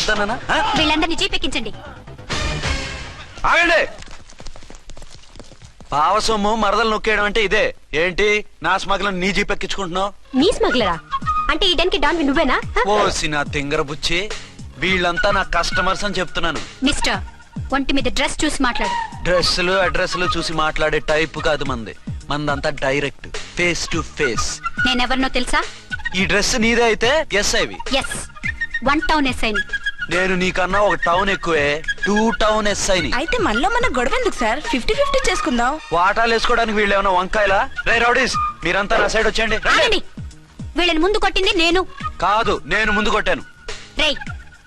వద్దన్నా? వీళ్ళందరినీ జీప్ ఎక్కించండి. ఆగండి. పావసొమ్ము మరదలు నొక్కేయడం అంటే ఇదే. ఏంటి నా స్మగ్లర్ నీ జీప్ ఎక్కించుకుంటున్నావు? నీ స్మగ్లరా? అంటే ఈ డెన్కి డాన్ నువ్వేనా? ఓసి నా తింగర బుచ్చి, వీళ్ళంతా నా కస్టమర్స్ అని చెప్తున్నాను. మిస్టర్, ఒంటి మీద డ్రెస్ చూసి మాట్లాడు. డ్రెస్సులు అడ్రస్లు చూసి మాట్లాడే టైప్ కాదు మందంతా డైరెక్ట్, ఫేస్ టు ఫేస్. నేనెవరినో తెలుసా? ఈ డ్రెస్ నీదే అయితే ఎస్ఐవి. ఎస్, 1 టౌన్ ఎస్ఐని. నేను నీకన్నా 1 టౌన్ ఎక్కువే, 2 టౌన్ ఎస్ఐని. అయితే మనలో మన గొడవ ఎందుకు సార్? 50-50 చేసుకుందాం. వాటాలు వేసుకోవడానికి వీళ్ళు ఏమైనా వంకాయలా? రే రౌడీస్, మీరంతా నా సైడ్ వచ్చేయండి. ఆగండి. వీళ్ళని ముందు కొట్టింది నేను కాదు, నేను ముందు కొట్టాను. రేయ్,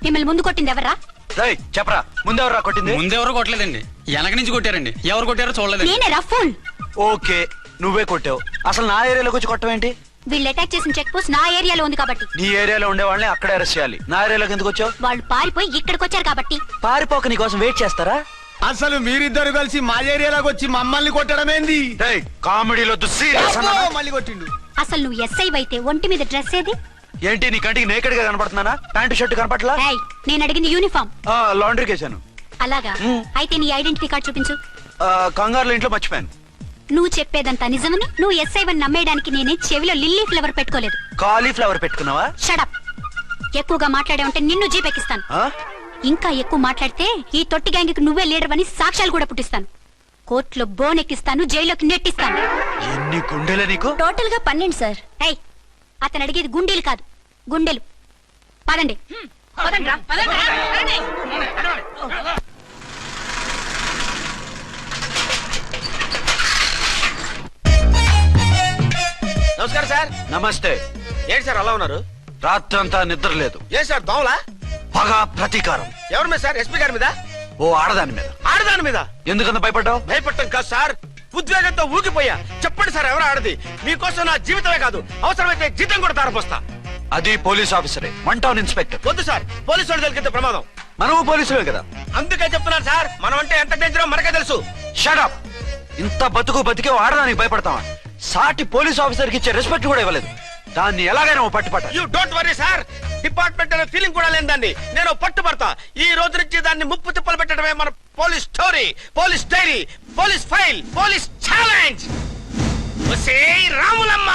మిమ్మల్ని ముందు కొట్టింది ఎవరా? రేయ్ చెప్పరా, ముందెవరా కొట్టింది? ముందెవరు కొట్టలేదండి, వెనక నుంచి కొట్టారండి. ఎవరు కొట్టారో చూడలేదు. నేనే రఫూల్. ఓకే, నువ్వే కొట్టావు. అసలు నా ఏరియాలోకి వచ్చి కొట్టవేంటి? వీళ్ళు అటాక్ చేసిన చెక్ పోస్ట్ నా ఏరియాలో ఉంది కాబట్టి. నీ ఏరియాలో ఉండే వాళ్ళని అక్కడే అరెస్ట్ చేయాలి. నా ఏరియాలోకి ఎందుకు వచ్చావు? వాళ్ళు పారిపోయి ఇక్కడికి వచ్చారు కాబట్టి. పారిపోక నీ కోసం వెయిట్ చేస్తారా? అసలు మీరిద్దరు కలిసి మా ఏరియాలోకి వచ్చి మమ్మల్ని కొట్టడమేంది? కామెడీలో సీరియస్ మళ్ళీ కొట్టిండు. అసలు నువ్వు ఎస్ఐ అయితే ఒంటి మీద డ్రెస్ ఏది? ఏంటి నీ కంటికి నేకెడ్ గా కనపడుతున్నానా? Pant shirt కనపట్లా? ఏయ్, నేను అడిగింది యూనిఫామ్. లాండ్రీకి వేసాను. అలాగా? అయితే నీ ఐడెంటిటీ కార్డ్ చూపించు. కంగారులో ఇంట్లో మర్చిపోయాను. నువ్వు చెప్పేదంతా నిజమని నువ్వు ఎస్ఐ వన్ నమ్మేయడానికి నేనే చెవిలో లిల్లీ ఫ్లవర్ పెట్టుకోలేదు. కాలీఫ్లవర్ పెట్టుకున్నావా? షడప్. ఎక్కువగా మాట్లాడే ఉంటే నిన్ను జీప్ ఎక్కిస్తాను. ఇంకా ఎక్కువ మాట్లాడితే ఈ తొట్టి గ్యాంగ్ నువ్వే లీడర్ అని సాక్ష్యాలు కూడా పుట్టిస్తాను. కోర్టులో బోన్ ఎక్కిస్తాను, జైల్లోకి నెట్టిస్తాను. ఎన్ని గుండెలే నీకు? టోటల్ గా 12 సార్. ఏయ్, అతను అడిగేది గుండెలు కాదు, గుండెలు. పదండి. నమస్కారం సార్. నమస్తే. ఏంటి సార్ అలా ఉన్నారు? రాత్రంతా నిద్ర లేదు. ఏ సార్ దోమలా? పగ ప్రతీకారం. ఎవరి మీద సార్? ఎస్పీ గారి మీద? ఓ ఆడదాని మీద. ఆడదాని మీద? ఎందుకంత భయపడ్డావు? భయపడటం కాదు సార్, ఉద్వేగంతో ఊగిపోయా. చెప్పండి సార్, ఎవరు ఆడది? మీకోసం నా జీవితమే కాదు, అవసరమైతే జీతం కూడా తారపోస్తా. అది పోలీస్ ఆఫీసరే, 1 టౌన్ ఇన్స్పెక్టర్. వద్దు సార్, పోలీసు వాళ్ళు దొరికితే ప్రమాదం. మనము పోలీసులే కదా. అందుకే చెప్తున్నాను సార్, మనం అంటే ఎంత డేంజరో మనకే తెలుసు. షడప్. ఇంత బతికే ఆడదానికి భయపడతావా? సాటి పోలీస్ ఆఫీసర్ కి ఇచ్చే రెస్పెక్ట్ కూడా ఇవ్వలేదు. దాన్ని ఎలాగైనా పట్టుపట్టాలి. You don't worry sir, department అనే ఫీలింగ్ కూడా లేని దాన్ని నేను పట్టుబడతా. ఈ రోజు నుంచి దాన్ని ముప్పు తిప్పలు పెట్టడమే మన police story, police diary, police file, police challenge. Ramulamma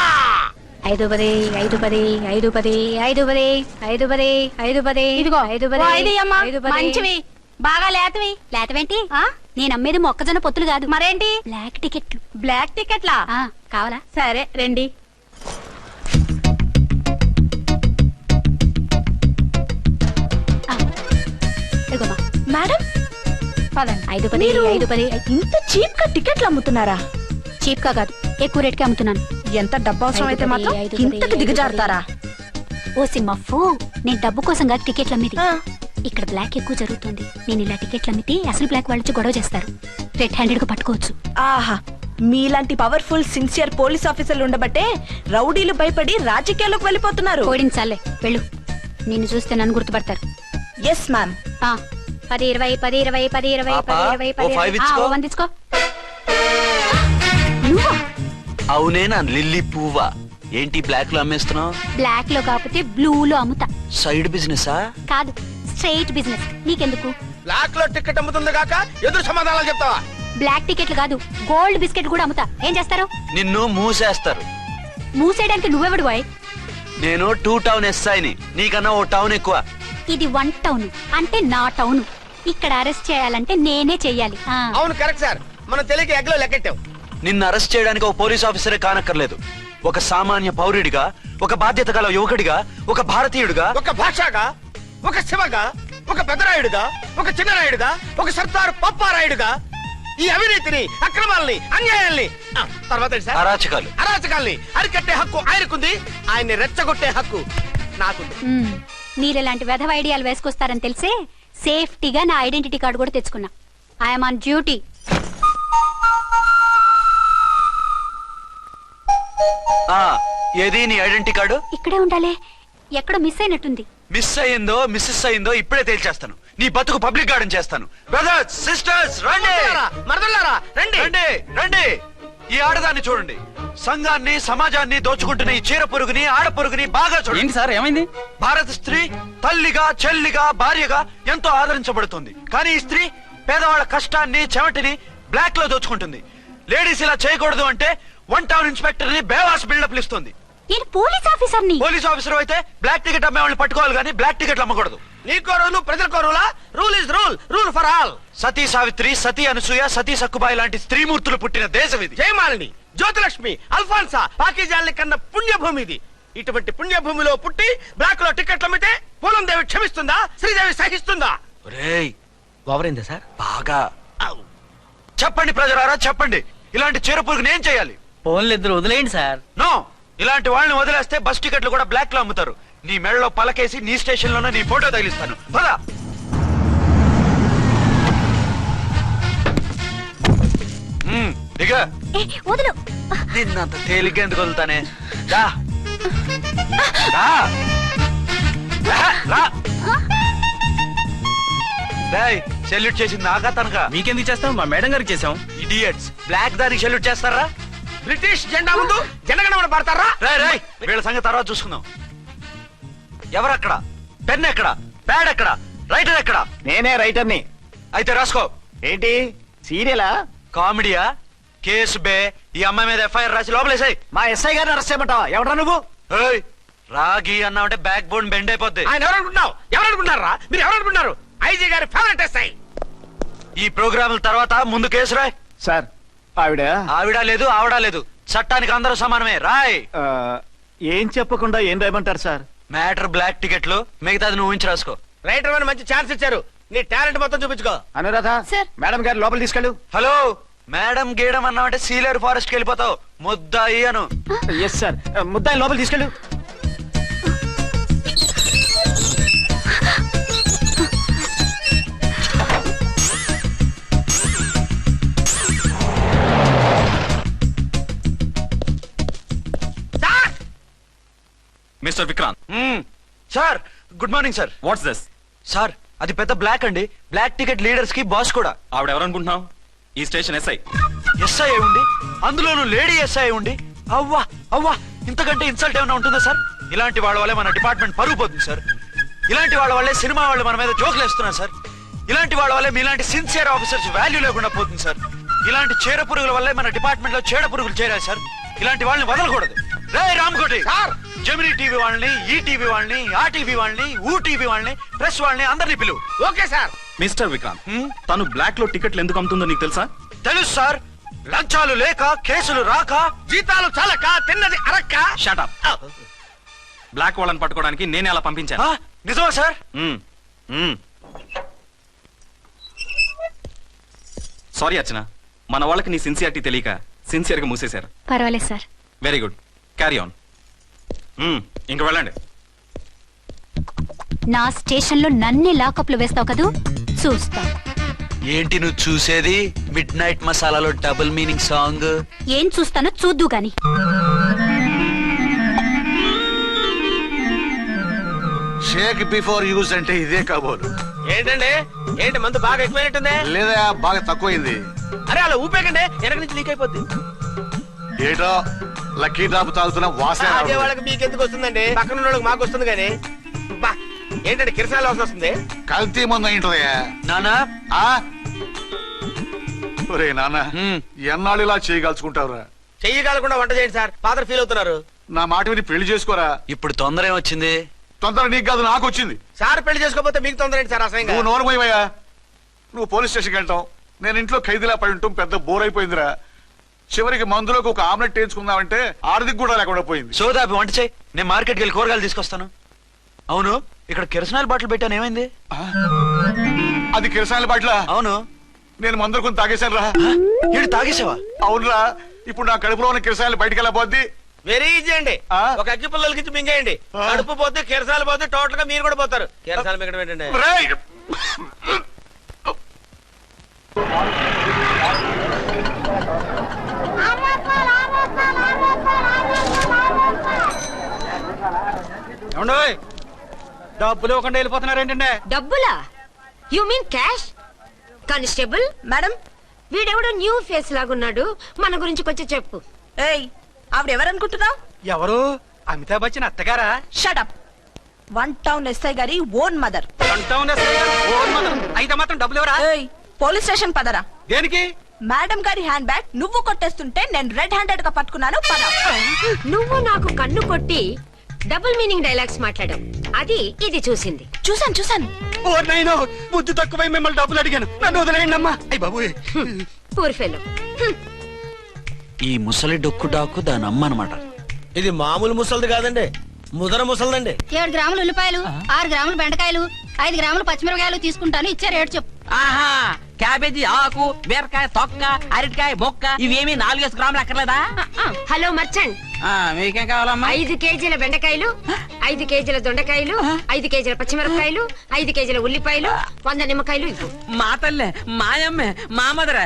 5 10 5 10 5 10 5 10 5 10 5 10. ఇదిగో 5 10 మంచివి, బాగా లేతవి. లేతవేంటి? నేను అమ్మేది మొక్కజొన్న పొత్తులు కాదు. మరేంటి? బ్లాక్ టికెట్లు. బ్లాక్ టికెట్లా? కావాలా? సరే రండి. మేడం 5 10 5 10. ఇంత చీప్ గా టికెట్లు అమ్ముతున్నారా? చీప్ గా కాదు, ఎక్కువ రేట్ కి అమ్ముతున్నాను. ఎంత డబ్బు అవసరం అయితే మాత్రం ఇంతకు దిగజారుతారా? ఓ సిమ్మఫు, నేను డబ్బు కోసం కాదు టికెట్లు అమ్మేది. ఇక్కడ బ్లాక్ ఎక్కువ జరుగుతుంది. నేను ఇలా టికెట్లు అమ్మితే అసలు బ్లాక్ వాళ్ళు గొడవ చేస్తారు. రెడ్ హ్యాండెడ్ గా పట్టుకోవచ్చు. ఆహా, మీలాంటి పవర్ఫుల్ సిన్సియర్ పోలీస్ ఆఫీసర్లు ఉండబట్టే రౌడీలు భయపడి రాజకీయాల్లోకి వెళ్ళిపోతున్నారు. ఓడించాలే, వెళ్ళు. నిన్ను చూస్తే నన్ను గుర్తుపడతారు. Yes ma'am. 10 20 10 20 10 20 10 20 10. వందించుకో. అవునే నా లిల్లీ పువ్వా. ఏంటి బ్లాక్ లో అమ్మేస్తున్నావు? బ్లాక్ లో కాకపోతే బ్లూ లో అమ్ముతా. సైడ్ బిజినెస్ కాదు, స్ట్రైట్ బిజినెస్. నీకెందుకు? బ్లాక్ లో టికెట్ అమ్ముతుంది కాక ఎదురు సమాధానాలు చెప్తావా? బ్లాక్ టికెట్లు కాదు, గోల్డ్ బిస్కెట్ కూడా అమ్ముతా. ఏం చేస్తారు? నిన్ను మూసేస్తారు. మూసేయడానికి నువ్వెవడు బాయ్? నేను 2 టౌన్ ఎస్ఐని, నీకన్నా 1 టౌన్ ఎక్కువ. ఇది 1 టౌన్ అంటే నా టౌన్. ఇక్కడ అరెస్ట్ చేయాలంటే నేనే చెయ్యాలి. అవును కరెక్ట్ సార్, మనం తెలియక ఎగ్లో లెక్కెట్టాం. నిన్ను అరెస్ట్ చేయడానికి ఒక పోలీస్ ఆఫీసరే కానక్కర్లేదు. ఒక సామాన్య పౌరుడిగా, ఒక బాధ్యత గల యువకుడిగా, ఒక భారతీయుడిగా, ఒక భాషగా, ఒక శివగా, ఒక పెద్దరాయుడుగా, ఒక చిన్నరాయుడుగా, ఒక సర్దార్ పప్పారాయుడుగా ఈ అవినీతిని, అక్రమాలని, అన్యాయాల్ని, తర్వాత అరాచకాల్ని అరికట్టే హక్కు ఆయనకుంది. ఆయన్ని రెచ్చగొట్టే హక్కు నాకుంది. మీరెలాంటి వెధవ ఐడియాలు వేసుకొస్తారని తెలిసే సేఫ్టీగా నా ఐడెంటిటీ కార్డు కూడా తెచ్చుకున్నా. I'm on duty. ఏది నీ ఐడెంటిటీ కార్డు? ఇక్కడే ఉండాలి. ఎక్కడో మిస్ అయినట్టుంది. మిస్ అయిందో మిస్సెస్ అయిందో ఇప్పుడే తేల్చేస్తాను. నీ బతుకు పబ్లిక్ గార్డెన్ చేస్తాను. బ్రదర్స్ సిస్టర్స్ రండి, మరదలారా రండి, రండి రండి. ఈ ఆడదాన్ని చూడండి. సంఘాన్ని సమాజాన్ని దోచుకుంటున్న ఈ చీర పురుగుని ఆడ పురుగుని బాగా చూడండి. ఏంటి సార్ ఏమైంది? భారత స్త్రీ తల్లిగా చెల్లిగా భార్యగా ఎంతో ఆదరించబడుతుంది. కానీ ఈ స్త్రీ పేదవాళ్ళ కష్టాన్ని చెమటిని బ్లాక్ లో దోచుకుంటుంది. లేడీస్ ఇలా చేయకూడదు అంటే 1 టౌన్ ఇన్స్పెక్టర్ ని బేవాస్ బిల్డప్ ఇస్తుంది. నేను పోలీస్ ఆఫీసర్ని. పోలీస్ ఆఫీసర్ అయితే బ్లాక్ టికెట్ అమ్మే వాళ్ళని పట్టుకోవాలి కానీ బ్లాక్ టికెట్లు అమ్మకూడదు. నీకో రూలు ప్రజలకో రూలా? Rule is rule, rule for all. సతీ సావిత్రి, సతీ అనసూయ, సతీ సక్కుబాయి లాంటి స్త్రీమూర్తులు పుట్టిన దేశం ఇది. జయమాలిని, జ్యోతిలక్ష్మి, అల్ఫాన్సా, పాకిజాల్ని కన్న పుణ్యభూమి ఇది. ఇటువంటి పుణ్యభూమిలో పుట్టి బ్లాక్ లో టికెట్లు అమ్మితే పూలం దేవి క్షమిస్తుందా? శ్రీదేవి సహిస్తుందా? ఒరేయ్, ఓవరైందా సార్? బాగా చెప్పండి ప్రజలారా, చెప్పండి. ఇలాంటి చీర పురుగుని ఏం చేయాలి? ఫోన్లు ఇద్దరు వదిలేయండి సార్. నో, ఇలాంటి వాళ్ళని వదిలేస్తే బస్ టికెట్లు కూడా బ్లాక్ లో అమ్ముతారు. నీ మెడలో పలకేసి నీ స్టేషన్ లోనే నీ ఫోటో తగిలిస్తాను. పదా. దిగా. వదులు. నిన్నంత తేలిగ్గా ఎందుకు వదులుతానే? రా. రా. రా, రా. డేయ్, సెల్యూట్ చేసింది నాకా తనకా? మీకెందుకు చేస్తాం? మా మేడం గారికి చేసాం. ఇడియట్స్, బ్లాక్ దానికి సెల్యూట్ చేస్తారా? బ్రిటిష్ జెండా ముందు జనగణమన పడతారా? రాయ్ రాయ్, వీళ్ళ సంగతి తర్వాత చూసుకుందాం. ఎవరక్కడ? పెన్ ఎక్కడ? ప్యాడ్ ఎక్కడ? రైటర్ ఎక్కడ? నేనే రైటర్ని. అయితే రాసుకో. ఏంటి సీరియలా? కామెడీయా? కేసు బే. ఈ అమ్మాయి మీద ఎఫ్ఐఆర్ రాసి లోపలేసాయి. మా ఎస్ఐ గారిని అరెస్ట్ చేయమంటావా? ఎవడా నువ్వు? ఏయ్, రాగి అన్నావంటే బ్యాక్ బోన్ బెండ్ అయిపోద్ది. ఆయన ఎవరనుకుంటున్నావు? ఎవరనుకుంటున్నారా మీరు? ఎవరనుకుంటున్నారు? ఐజీ గారి ఫేవరెట్ ఎస్ఐ. ఈ ప్రోగ్రాముల తర్వాత ముందు కేసు రాయ్. సార్ ఆవిడ ఆవిడ లేదు, ఆవిడ లేదు. చట్టానికి అందరూ సమానమే. రాయ్. ఆ, ఏం చెప్పకుండా ఏం రాయమంటారు సార్? మ్యాటర్ బ్లాక్ టికెట్లు, మిగతాది నువ్వు ఉంచి రాసుకో. రైటర్ అని మంచి ఛాన్స్ ఇచ్చారు. నీ టాలెంట్ మొత్తం చూపించుకో. అనురాధ, సార్. మేడం గారు లోపల తీసుకెళ్ళు. హలో, మేడం గీయడం అన్నావంటే సీలేరు ఫారెస్ట్ కి వెళ్ళిపోతావు. ముద్దాయి అను. ఎస్ సార్, ముద్దాయి లోపల తీసుకెళ్ళు. Mister Vikrant, sir, good morning sir. What's this? Sir, అది పెద్ద బ్లాక్ అండి. బ్లాక్ టికెట్ లీడర్స్ కి బాస్ కూడా. ఆవిడ ఎవరనుకుంటున్నావు? ఈ స్టేషన్ ఎస్ఐ. ఎస్ఐ అయి ఉండి, అందులోనూ లేడీ ఎస్ఐ అయి ఉండి, అవ్వా అవ్వా, ఇంతకంటే ఇన్సల్ట్ ఏమైనా ఉంటుందా సార్? ఇలాంటి వాళ్ళ వల్లే మన డిపార్ట్మెంట్ పరుగు పోతుంది సార్. ఇలాంటి వాళ్ళ వల్లే సినిమా వాళ్ళు మన మీద జోకులు వేస్తున్నారు సార్. ఇలాంటి వాళ్ళ వల్లే మీలాంటి సిన్సియర్ ఆఫీసర్స్ వాల్యూ లేకుండా పోతుంది సార్. ఇలాంటి చీర పురుగుల వల్లే మన డిపార్ట్మెంట్ లో చీడ పురుగులు చేరాయి సార్. ఇలాంటి వాళ్ళని వదలకూడదు. రే రామకోటి సార్, జమినీ టీవీ వాళ్ళని, ఈ టీవీ వాళ్ళని, ఆ టీవీ వాళ్ళని, ఊ టీవీ వాళ్ళని, ప్రెస్ వాళ్ళని అందరినీ పిలువు. Okay sir. మిస్టర్ విక్రాంత్, తను బ్లాక్ లో టికెట్లు ఎందుకు అమ్ముతుందో నీకు తెలుసా? తెలుసు సార్. లంచాలు లేక, కేసులు రాక, జీతాలు చాలక, తిన్నది అరక్క. షటప్. బ్లాక్ వాళ్ళని పట్టుకోవడానికి నేనే అలా పంపించాను. నిజమా సార్? సారీ అర్చన, మన వాళ్ళకి నీ సిన్సియారిటీ తెలియక సిన్సియర్ గా మూసేశారు. పర్వాలేదు sir. Very good, carry on. ఇంక వెళ్ళండి. నా స్టేషన్ లో నన్నే లాకప్ లో వేస్తావు కదూ, చూస్తా. ఏంటి నువ్వు చూసేది? మిడ్ నైట్ మసాలాలో డబుల్ మీనింగ్ సాంగ్. ఏం చూస్తానో చూద్దు గాని. షేక్ బిఫోర్ యూజ్ అంటే ఇదే కాబోలు. ఏంటండి, ఏంటి మందు బాగా ఎక్కువైనట్టుంది? లేదా బాగా తక్కువైంది. అరే అలా ఊపేకండి, వెనక నుంచి లీక్ అయిపోద్ది. ఏటో లక్కీ డ్రాప్ తాగుతున్న వాసన అదే రావడం. వాళ్ళకి మీకెందుకు వస్తుందండి? పక్కన ఉన్న వాళ్ళకి మాకు వస్తుంది కానీ. బా, ఏంటంటే కిరసనాల వాసన వస్తుంది. కల్తీ మందు అయింటదయ్యా. నానా, ఆ? ఒరే నాన్న, ఎన్నాళ్ళు ఇలా చేయగలుచుకుంటావురా? చెయ్యగలకుండా వంట చేయండి సార్. ఫాదర్ ఫీల్ అవుతున్నారు. నా మాట విని పెళ్లి చేసుకోరా. ఇప్పుడు తొందర ఏమొచ్చింది? తొందర నీకు కాదు, నాకు వచ్చింది. సార్ పెళ్లి చేసుకోకపోతే మీకు తొందర ఏంటి సార్? అసహ్యంగా. నువ్వు నోరు పోయివయ్యా. నువ్వు పోలీస్ స్టేషన్కి వెళ్తావు, నేను ఇంట్లో ఖైదీలా పడి ఉంటాం. పెద్ద బోర్ అయిపోయిందిరా. చివరికి మందులోకి ఒక ఆమ్లెట్ వేయించుకుందామంటే ఆర్థిక కూడా లేకుండా పోయింది. సోదాపి వంట చేయి, నేను మార్కెట్కి వెళ్ళి కూరగాయలు తీసుకొస్తాను. అవును, ఇక్కడ కిరసనాయిల్ బాటిల్ పెట్టాను, ఏమైంది? అది కిరసాల బాట్ల. అవును. నేను మందులు కొని తాగేశాను రా. ఈడు తాగేసావా? అవునురా. ఇప్పుడు నా కడుపులో ఉన్న కిరసాయలు బయటికి వెళ్ళబోద్ది. వెరీ ఈజీ అండి. ఆ? ఒక అగ్గి పుల్లలకి ఇచ్చి మింగేయండి. ఆ? కడుపు పోతే కిరసాలు పోతే టోటల్ గా మీరు కూడా పోతారు. కిరసాలు మింగడం ఏంటండి? రేయ్! ఏమండోయ్, డబ్బులు ఇవ్వకుండా వెళ్ళిపోతున్నారు ఏంటంటే? డబ్బులా? You mean cash? Constable madam, వీడెవడో న్యూ ఫేస్ లాగున్నాడు, మన గురించి కొంచెం చెప్పు. ఏయ్, ఆవిడెవరనుకుంటున్నావు? ఎవరు? అమితాబ్ బచ్చన్ అత్తగారా? షటప్. 1 టౌన్ ఎస్ఐ గారి ఓన్ మదర్. అయితే మాత్రం డబ్బులు ఎవరా? పోలీస్ స్టేషన్ పదరా. దేనికి? మేడం గారి హ్యాండ్ బ్యాగ్ నువ్వు కొట్టేస్తుంటే నేను రెడ్ హ్యాండెడ్ గా పట్టుకున్నాను. పద. నువ్వు నాకు కన్ను కొట్టి డబుల్ మీనింగ్ డైలాగ్స్ మాట్లాడావు. అది ఇది చూసింది. చూసాను. ఓ నైనో, బుద్ధి తక్కువై మిమ్మల్ని డబ్బులు అడిగాను. నన్ను వదిలేయండి అమ్మా. అయ్య బాబు. Poor fellow. ఈ ముసలి డొక్కు డాకు దాని అమ్మ అనమాట. ఇది మామూలు ముసలిది కాదండి, ముదర ముసలిదండి. 7 గ్రాములు ఉల్లిపాయలు, 6 గ్రాములు బెండకాయలు, 5 గ్రాములు పచ్చిమిరపకాయలు తీసుకుంటాను. ఇచ్చే రేటు చెప్పు. ఆహా, క్యాబేజీ ఆకు, బీరకాయ తొక్క, అరటికాయ బొక్క ఇవేమి 4 గ్రాములు అక్కర్లేదా? హలో మర్చండ్, మీకేం కావాలమ్మా? 5 కేజీల బెండకాయలు, 5 కేజీల దొండకాయలు, 5 కేజీల పచ్చిమిరపకాయలు, 5 కేజీల ఉల్లిపాయలు, 100 నిమ్మకాయలు ఇవ్వు. మా తల్లే, మాయమ్మే, మా మదర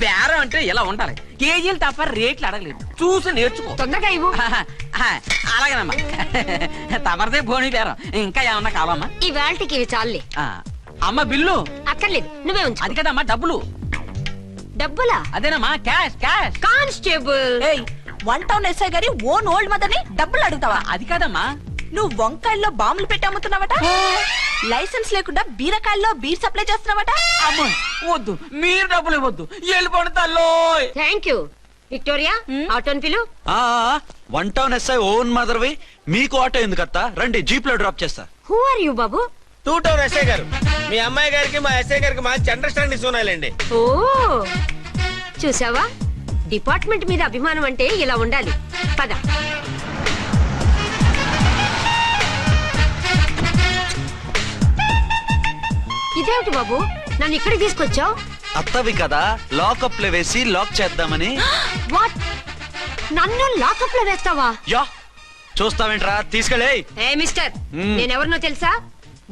బేరం అంటే ఇలా ఉండాలి. కేజీలు తప్ప రేట్లు అడగలేదు, చూసి నేర్చుకో. తొందరగా ఇవ్వు. అలాగేనమ్మా. తమరిదే భోని బేరం. ఇంకా ఏమన్నా కావాలమ్మా? ఈ వేల్టికి ఇవి చాలులే. అమ్మ బిల్లు అక్కర్లేదు, నువ్వే ఉంచు. అది కదమ్మా డబ్బులు. డబ్బులా? అదేనమ్మా cash cash. Constable. 1 town SI గారి ఓన్ ఓల్డ్ మదర్ ని డబ్బులు అడుగుతావా? అది కాదమ్మా. నువ్వు వంకాయల్లో బాంబులు పెట్టి అమ్ముతున్నావట. లైసెన్స్ లేకుండా బీరకాయల్లో బీర్ సప్లై చేస్తున్నావట. అమ్మో వద్దు, మీరు డబ్బులు ఇవ్వద్దు, వెళ్ళిపోండి తల్లో. Thank you. విక్టోరియా, ఆటోన్ పిలు. 1 టౌన్ ఎస్ఐ ఓన్ మదర్వి, మీకు ఆటో ఎందుకు అత్త? రండి, జీప్ లో డ్రాప్ చేస్తా. హూ ఆర్ యూ బాబు? 2 టౌన్ ఎస్ఐ గారు, మీ అమ్మాయి గారికి మా ఎస్ఐ గారికి మంచి అండర్స్టాండింగ్ ఉన్నాయండి. ఓ చూసావా, డిపార్ట్మెంట్ మీద అభిమానం అంటే ఇలా ఉండాలి. పద. ఇదేమిటి బాబు, నన్ను ఇక్కడికి తీసుకొచ్చావు? అత్తవి కదా, లాకప్ లో వేసి లాక్ చేద్దామని. వాట్, నన్ను లాకప్ లో వేస్తావా? యా, చూస్తావేంట్రా, తీసుకెళ్ళే. ఏ మిస్టర్, నేనెవరినో తెలుసా?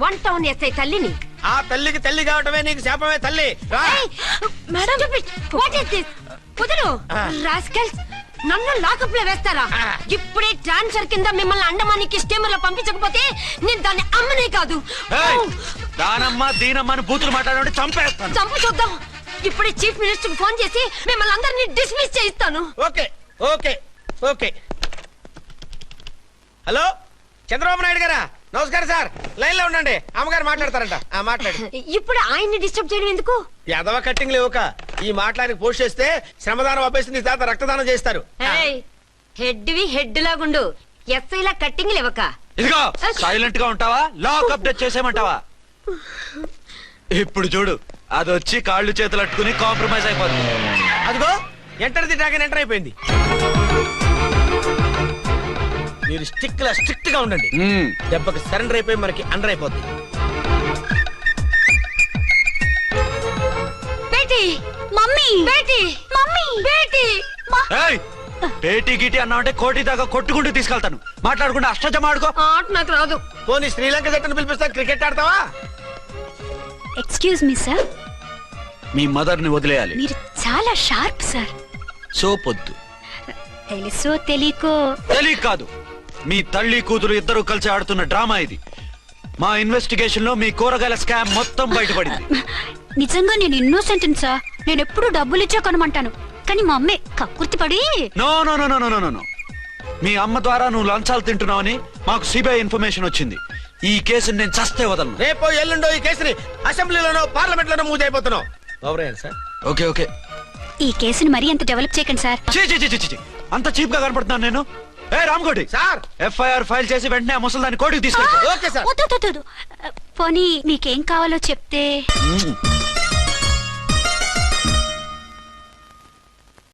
1 టౌన్ ఎస్ఐ తల్లిని. ఆ తల్లికి తల్లి కావటమే నీకు శాపమే తల్లి. రా. Madam, what is this? కుదురు రాస్కల్స్, నన్ను లాకప్ లో వేస్తారా? ఇప్పుడే ట్రాన్స్ఫర్ కింద మిమ్మల్ని అండమానికి స్టీమర్ లో పంపించకపోతే నేను దాన్ని అమ్మనే కాదు. దానమ్మ దీనమ్మ అని బూతులు మాట్లాడే చంపేస్తాను. చంపు చూద్దాం. ఇప్పుడే చీఫ్ మినిస్టర్ ఫోన్ చేసి మిమ్మల్ని అందరినీ డిస్మిస్ చేయిస్తాను. Okay okay okay. Hello, Chandrababu Naidu గారా? నమస్కారం సార్, లైన్ లో ఉండండి, అమ్మగారు మాట్లాడతారంట. మాట్లాడు. ఇప్పుడు ఆయన్ని డిస్టర్బ్ చేయడం ఎందుకు? యాదవ కట్టింగ్ లేవుక ఈ మాట్లాడి పోస్ట్ చేస్తే శ్రమదానం అభ్యసి నీ తాత రక్తదానం చేస్తారు. హెడ్ వి హెడ్ లాగుండు, ఎస్ఐ లా కట్టింగ్ లేవక. ఇదిగో సైలెంట్ గా ఉంటావా, లాక్ అప్డేట్ చేసేమంటావా? ఇప్పుడు చూడు, అది వచ్చి కాళ్ళు చేతులు అట్టుకుని కాంప్రమైజ్ అయిపోతుంది. అదిగో ఎంటర్ ది డ్రాగన్ ఎంటర్ అయిపోయింది. మీరు స్ట్రిక్ట్ గా ఉండండి, దెబ్బకి సరెండర్ అయిపోయి మనకి అండర్ అయిపోద్ది. బేటీ, మమ్మీ, బేటీ, మమ్మీ, బేటీ. పేటీ గిటి అన్నా అంటే కోటి దాకా కొట్టుకుంటూ తీసుకెళ్తాను. మాట్లాడకుండా అష్టజమ ఆడుకో. ఆట నాకు రాదు. పోనీ శ్రీలంక జట్టును పిలిపిస్తా, క్రికెట్ ఆడతావా? ఎక్స్క్యూజ్ మీ సార్, మీ మదర్ ని వదిలేయాలి. మీరు చాలా షార్ప్ సార్. సోపొద్దు. తెలుసో తెలియకో. తెలియ కాదు, మీ తల్లి కూతురు ఇద్దరు కలిసి ఆడుతున్న డ్రామా ఇది. మా ఇన్వెస్టిగేషన్ లో మీ కూరగాయల స్కామ్ మొత్తం బయటపడింది. నిజంగా నేను ఇన్నోసెంట్ సార్. నేను ఎప్పుడు డబ్బులు ఇచ్చా కొనమంటాను, కానీ మా అమ్మే కక్కుర్తి పడి. No no no no no no. మీ అమ్మ ద్వారా నువ్వు లంచాలు తింటున్నావని మాకు సిబిఐ ఇన్ఫర్మేషన్ వచ్చింది. ఈ కేసుని నేను చస్తే వదలను. రేపో ఎల్లుండో ఈ కేసుని అసెంబ్లీలోనో పార్లమెంట్ లోనో మూవ్ అయిపోతున్నావు. సార్ ఓకే ఓకే, ఈ కేసుని మరీ అంత డెవలప్ చేయకండి సార్. అంత చీప్ గా కనపడుతున్నాను నేను? ఏ రామ్కోటి సార్, ఎఫ్ఐఆర్ ఫైల్ చేసి వెంటనే ఆ ముసలిదాన్ని కోర్టుకి తీసుకెళ్ళి. Okay sir. పోనీ మీకేం కావాలో చెప్తే.